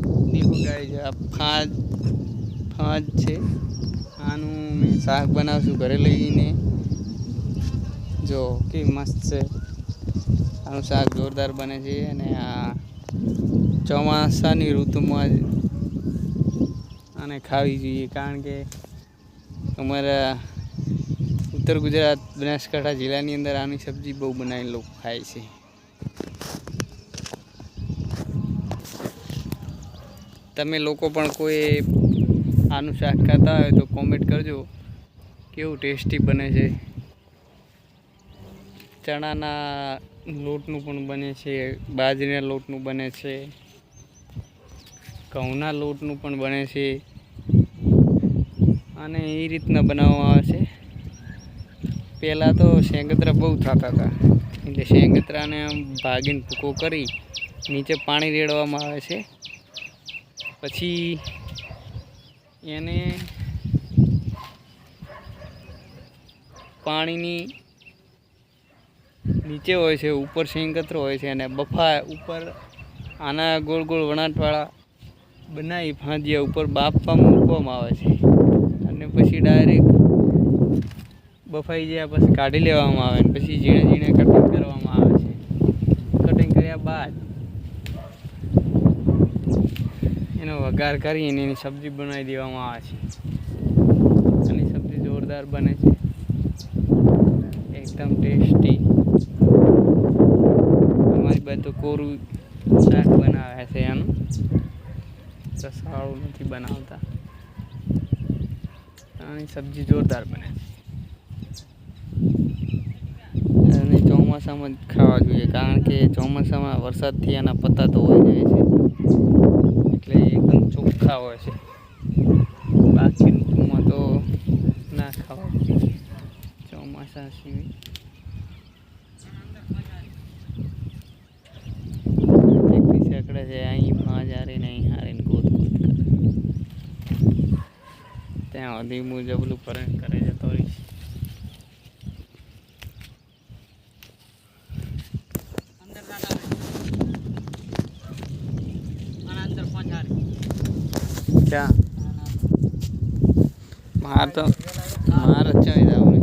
देखो गाइस आ फाज फाज છે આનું મેં શાક બનાવશું ઘરે લઈને જો કે મસ્ત છે આનું શાક જોરદાર બને છે અને આ ચોમાસાની ઋતુમાં જ આને ખાવી જોઈએ કારણ કે અમારા ઉત્તર ગુજરાત બનાસકાંઠા જિલ્લાની અંદર આની સબ્જી બહુ બનાવીને લોકો ખાય છે. તમે લોકો પણ કોઈ આનું શાક ખાતા હોય તો કોમેન્ટ કરજો કેવું ટેસ્ટી બને છે. ચણાના લોટનું પણ બને છે, બાજરીના લોટનું બને છે, ઘઉંના લોટનું પણ બને છે અને એ રીતના બનાવવામાં આવે છે. પહેલાં તો શેંગતરા બહુ થતા હતા એટલે શેંગતરાને આમ ભાગીને ભૂકો કરી નીચે પાણી રેડવામાં આવે છે. પછી એને પાણીની નીચે હોય છે, ઉપર શેંગતરો હોય છે અને બફા ઉપર આના ગોળ ગોળ વણાટવાળા બનાવી ફાંદિયા ઉપર બાફવામાં મૂકવામાં આવે છે અને પછી ડાયરેક્ટ બફાઈ ગયા પછી કાઢી લેવામાં આવે પછી ઝીણે ઝીણે કટિંગ કરવામાં આવે છે. કટિંગ કર્યા બાદ એનો વઘાર કરીને એની સબ્જી બનાવી દેવામાં આવે છે. આની સબ્જી જોરદાર બને છે, એકદમ ટેસ્ટી. અમારી બાજુ તો કોરું શાક બનાવે છે, એનું રસાવાળું નથી બનાવતા. આની સબ્જી જોરદાર બને છે અને ચોમાસામાં જ ખાવા જોઈએ કારણ કે ચોમાસામાં વરસાદથી એના પત્તા ધોવાઈ જાય છે એટલે એકદમ ચોખ્ખા હોય છે. બાકી ઋતુમાં તો ના ખાવા જોઈએ ચોમાસા સિવાય. સકડે છે અહીં 5 હારીને અહીં હારીને ગોત ગોત કરે ત્યાં સુધી હું જબલું પરણ કરે જતો રહીશ. ક્યાં મારે તો મારે જ ચાલી જવાનું